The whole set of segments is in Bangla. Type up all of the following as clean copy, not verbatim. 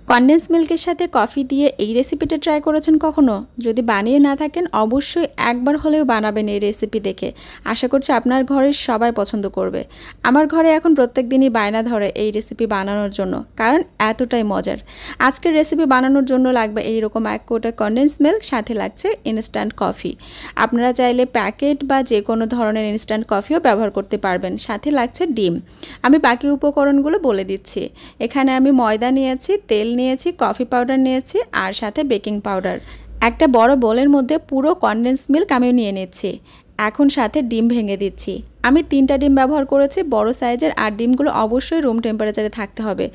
কনডেন্স মিল্কের সাথে কফি দিয়ে এই রেসিপিটা ট্রাই করেছেন কখনো? যদি বানিয়ে না থাকেন অবশ্যই একবার হলেও বানাবেন এই রেসিপি দেখে। আশা করছি আপনার ঘরের সবাই পছন্দ করবে। আমার ঘরে এখন প্রত্যেক দিনই বায়না ধরে এই রেসিপি বানানোর জন্য, কারণ এতটাই মজার। আজকের রেসিপি বানানোর জন্য লাগবে এইরকম 1 কোটা কনডেন্স মিল্ক, সাথে লাগছে ইনস্ট্যান্ট কফি। আপনারা চাইলে প্যাকেট বা যে কোনো ধরনের ইনস্ট্যান্ট কফিও ব্যবহার করতে পারবেন। সাথে লাগছে ডিম। আমি বাকি উপকরণগুলো বলে দিচ্ছি। এখানে আমি ময়দা নিয়েছি, তেল নিয়েছি, কফি পাউডার নিয়েছি আর সাথে বেকিং পাউডার। একটা বড় বোলের মধ্যে পুরো কনডেন্স মিল্ক আমি নিয়ে নিচ্ছি। এখন সাথে ডিম ভেঙে দিচ্ছি। আমি 3টা ডিম ব্যবহার করেছি বড় সাইজের, আর ডিমগুলো অবশ্যই রুম টেম্পারেচারে থাকতে হবে।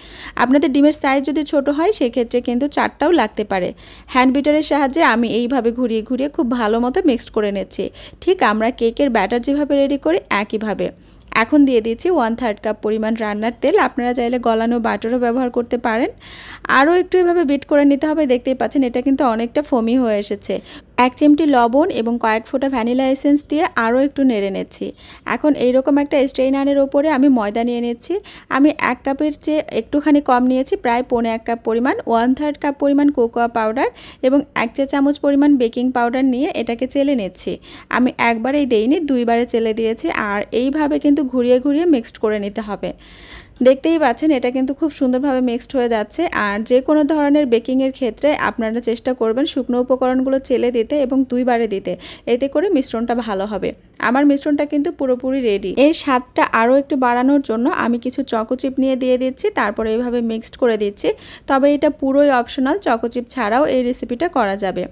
আপনাদের ডিমের সাইজ যদি ছোট হয় সেক্ষেত্রে কিন্তু 4টাও লাগতে পারে। হ্যান্ড বিটারের সাহায্যে আমি এইভাবে ঘুরিয়ে ঘুরিয়ে খুব ভালো মতো মিক্সড করে নিচ্ছি, ঠিক আমরা কেকের ব্যাটার যেভাবে রেডি করি একইভাবে। এখন দিয়ে দিচ্ছি 1/3 কাপ পরিমাণ রান্নার তেল। আপনারা চাইলে গলানো বাটারও ব্যবহার করতে পারেন। আরও একটু এভাবে বিট করে নিতে হবে। দেখতেই পাচ্ছেন এটা কিন্তু অনেকটা ফোমি হয়ে এসেছে। 1 চিমটি লবণ এবং কয়েক ফোঁটা ভ্যানিলা এসেন্স দিয়ে আরও একটু নেড়ে নিচ্ছি। এখন এইরকম একটা স্ট্রেইনারের ওপরে আমি ময়দা নিয়ে নিচ্ছি। আমি 1 কাপের চেয়ে একটুখানি কম নিয়েছি, প্রায় 1.25 কাপ পরিমাণ। 1/3 কাপ পরিমাণ কোকোয়া পাউডার এবং 1 চা চামচ পরিমাণ বেকিং পাউডার নিয়ে এটাকে চেলে নিচ্ছি। আমি একবারেই দেইনি, 2বারে চেলে দিয়েছি। আর এইভাবে কিন্তু ঘুরিয়ে ঘুরিয়ে মিক্সড করে নিতে হবে। দেখতেই পাচ্ছেন এটা কিন্তু খুব সুন্দরভাবে মিক্সড হয়ে যাচ্ছে। আর যে কোনো ধরনের বেকিংয়ের ক্ষেত্রে আপনারা চেষ্টা করবেন শুকনো উপকরণগুলো চেলে দিতে এবং 2বারে দিতে, এতে করে মিশ্রণটা ভালো হবে। আমার মিশ্রণটা কিন্তু পুরোপুরি রেডি। এর স্বাদটা আরও একটু বাড়ানোর জন্য আমি কিছু চকোচিপ নিয়ে দিয়ে দিচ্ছি, তারপরে এইভাবে মিক্সড করে দিচ্ছি। তবে এটা পুরোই অপশনাল, চকোচিপ ছাড়াও এই রেসিপিটা করা যাবে।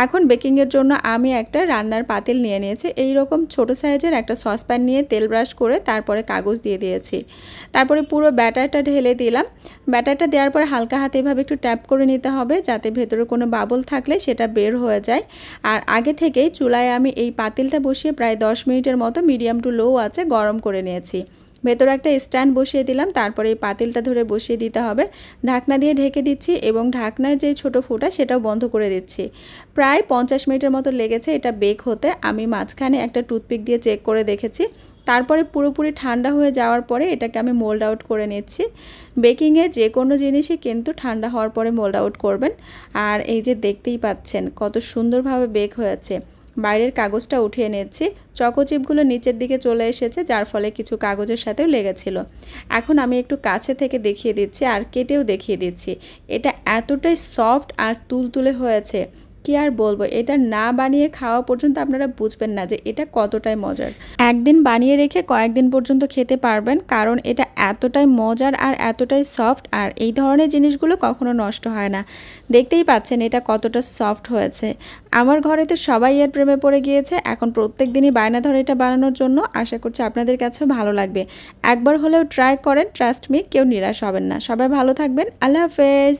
এখন বেকিংয়ের জন্য আমি একটা রান্নার পাতিল নিয়ে নিয়েছি। এইরকম ছোট সাইজের একটা সসপ্যান নিয়ে তেল ব্রাশ করে তারপরে কাগজ দিয়ে দিয়েছি। তারপরে পুরো ব্যাটারটা ঢেলে দিলাম। ব্যাটারটা দেওয়ার পরে হালকা হাতে এভাবে একটু ট্যাপ করে নিতে হবে, যাতে ভেতরে কোনো বাবল থাকলে সেটা বের হয়ে যায়। আর আগে থেকেই চুলায় আমি এই পাতিলটা বসিয়ে প্রায় 10 মিনিটের মতো মিডিয়াম টু লো আছে গরম করে নিয়েছি। ভেতরে একটা স্ট্যান্ড বসিয়ে দিলাম, তারপরে এই পাতিলটা ধরে বসিয়ে দিতে হবে। ঢাকনা দিয়ে ঢেকে দিচ্ছি এবং ঢাকনার যে ছোট ফুটা সেটাও বন্ধ করে দিচ্ছি। প্রায় 50 মিনিটের মতো লেগেছে এটা বেক হতে। আমি মাঝখানে একটা টুথপিক দিয়ে চেক করে দেখেছি। তারপরে পুরোপুরি ঠান্ডা হয়ে যাওয়ার পরে এটাকে আমি মোল্ড আউট করে নিচ্ছি। বেকিংয়ের যে কোনো জিনিসই কিন্তু ঠান্ডা হওয়ার পরে মোল্ড আউট করবেন। আর এই যে দেখতেই পাচ্ছেন কত সুন্দরভাবে বেক হয়েছে। বাইরের কাগজটা উঠিয়ে নিচ্ছি। চকোচিপগুলো নিচের দিকে চলে এসেছে, যার ফলে কিছু কাগজের সাথেও লেগেছিল। এখন আমি একটু কাছে থেকে দেখিয়ে দিচ্ছি আর কেটেও দেখিয়ে দিচ্ছি। এটা এতটাই সফট আর তুলতুলে হয়েছে, কি আর বলবো। এটা না বানিয়ে খাওয়া পর্যন্ত আপনারা বুঝবেন না যে এটা কতটাই মজার। একদিন বানিয়ে রেখে কয়েকদিন পর্যন্ত খেতে পারবেন, কারণ এটা এতটাই মজার আর এতটাই সফট। আর এই ধরনের জিনিসগুলো কখনো নষ্ট হয় না। দেখতেই পাচ্ছেন এটা কতটা সফট হয়েছে। আমার ঘরে তো সবাই এর প্রেমে পড়ে গিয়েছে। এখন প্রত্যেক দিনই বায়না ধরে এটা বানানোর জন্য। আশা করছি আপনাদের কাছেও ভালো লাগবে। একবার হলেও ট্রাই করেন, ট্রাস্ট মি, কেউ নিরাশ হবেন না। সবাই ভালো থাকবেন। আল্লাহ হাফেজ।